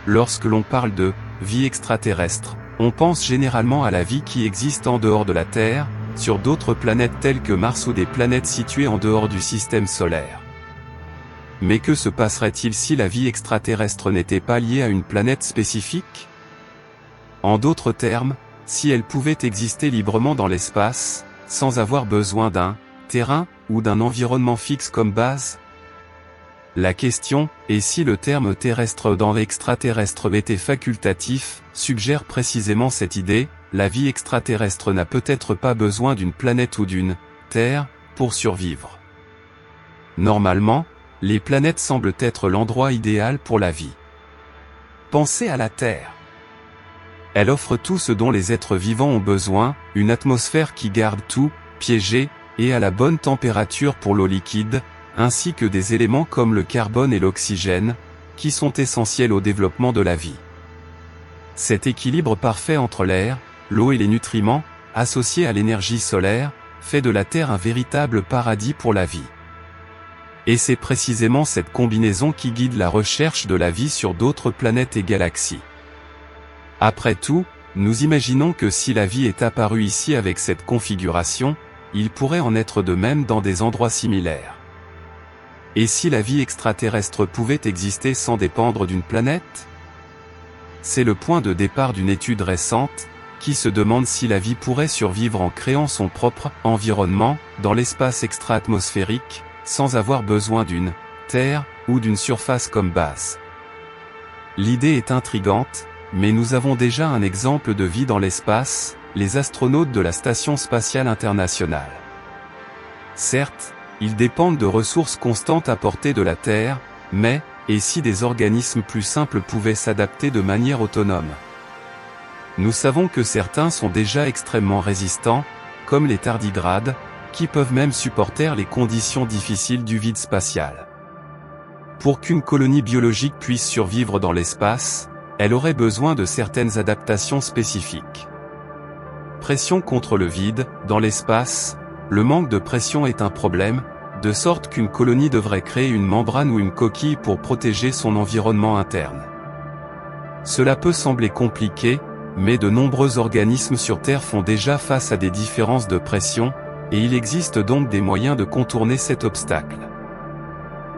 Lorsque l'on parle de vie extraterrestre, on pense généralement à la vie qui existe en dehors de la Terre, sur d'autres planètes telles que Mars ou des planètes situées en dehors du système solaire. Mais que se passerait-il si la vie extraterrestre n'était pas liée à une planète spécifique? En d'autres termes, si elle pouvait exister librement dans l'espace, sans avoir besoin d'un terrain ou d'un environnement fixe comme base? La question, et si le terme terrestre dans l'extraterrestre était facultatif, suggère précisément cette idée: la vie extraterrestre n'a peut-être pas besoin d'une planète ou d'une Terre pour survivre. Normalement, les planètes semblent être l'endroit idéal pour la vie. Pensez à la Terre. Elle offre tout ce dont les êtres vivants ont besoin, une atmosphère qui garde tout, piégé, et à la bonne température pour l'eau liquide, ainsi que des éléments comme le carbone et l'oxygène, qui sont essentiels au développement de la vie. Cet équilibre parfait entre l'air, l'eau et les nutriments, associé à l'énergie solaire, fait de la Terre un véritable paradis pour la vie. Et c'est précisément cette combinaison qui guide la recherche de la vie sur d'autres planètes et galaxies. Après tout, nous imaginons que si la vie est apparue ici avec cette configuration, il pourrait en être de même dans des endroits similaires. Et si la vie extraterrestre pouvait exister sans dépendre d'une planète? C'est le point de départ d'une étude récente, qui se demande si la vie pourrait survivre en créant son propre environnement, dans l'espace extra-atmosphérique, sans avoir besoin d'une Terre, ou d'une surface comme base. L'idée est intrigante, mais nous avons déjà un exemple de vie dans l'espace, les astronautes de la Station spatiale internationale. Certes, ils dépendent de ressources constantes apportées de la Terre, mais, et si des organismes plus simples pouvaient s'adapter de manière autonome? Nous savons que certains sont déjà extrêmement résistants, comme les tardigrades, qui peuvent même supporter les conditions difficiles du vide spatial. Pour qu'une colonie biologique puisse survivre dans l'espace, elle aurait besoin de certaines adaptations spécifiques. Pression contre le vide, dans l'espace, le manque de pression est un problème, de sorte qu'une colonie devrait créer une membrane ou une coquille pour protéger son environnement interne. Cela peut sembler compliqué, mais de nombreux organismes sur Terre font déjà face à des différences de pression, et il existe donc des moyens de contourner cet obstacle.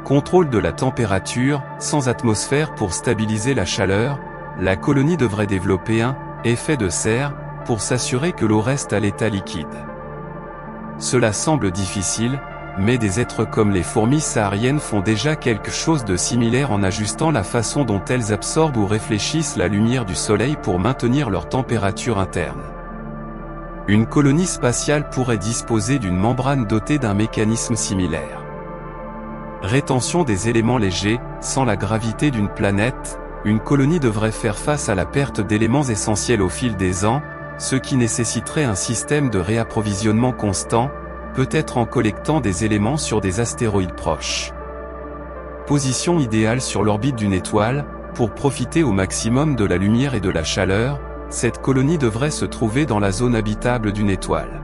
Contrôle de la température, sans atmosphère pour stabiliser la chaleur, la colonie devrait développer un effet de serre, pour s'assurer que l'eau reste à l'état liquide. Cela semble difficile, mais des êtres comme les fourmis sahariennes font déjà quelque chose de similaire en ajustant la façon dont elles absorbent ou réfléchissent la lumière du soleil pour maintenir leur température interne. Une colonie spatiale pourrait disposer d'une membrane dotée d'un mécanisme similaire. Rétention des éléments légers, sans la gravité d'une planète, une colonie devrait faire face à la perte d'éléments essentiels au fil des ans, ce qui nécessiterait un système de réapprovisionnement constant, peut-être en collectant des éléments sur des astéroïdes proches. Position idéale sur l'orbite d'une étoile, pour profiter au maximum de la lumière et de la chaleur, cette colonie devrait se trouver dans la zone habitable d'une étoile.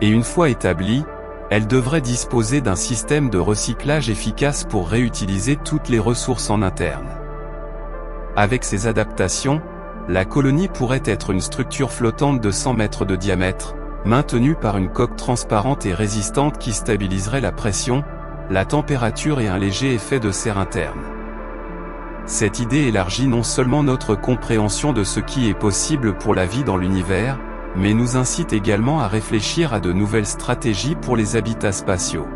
Et une fois établie, elle devrait disposer d'un système de recyclage efficace pour réutiliser toutes les ressources en interne. Avec ces adaptations, la colonie pourrait être une structure flottante de 100 mètres de diamètre, maintenue par une coque transparente et résistante qui stabiliserait la pression, la température et un léger effet de serre interne. Cette idée élargit non seulement notre compréhension de ce qui est possible pour la vie dans l'univers, mais nous incite également à réfléchir à de nouvelles stratégies pour les habitats spatiaux.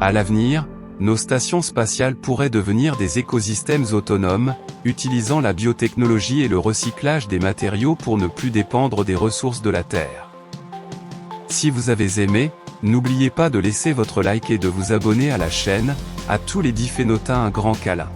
À l'avenir, nos stations spatiales pourraient devenir des écosystèmes autonomes, utilisant la biotechnologie et le recyclage des matériaux pour ne plus dépendre des ressources de la Terre. Si vous avez aimé, n'oubliez pas de laisser votre like et de vous abonner à la chaîne. À tous les Diffénota un grand câlin.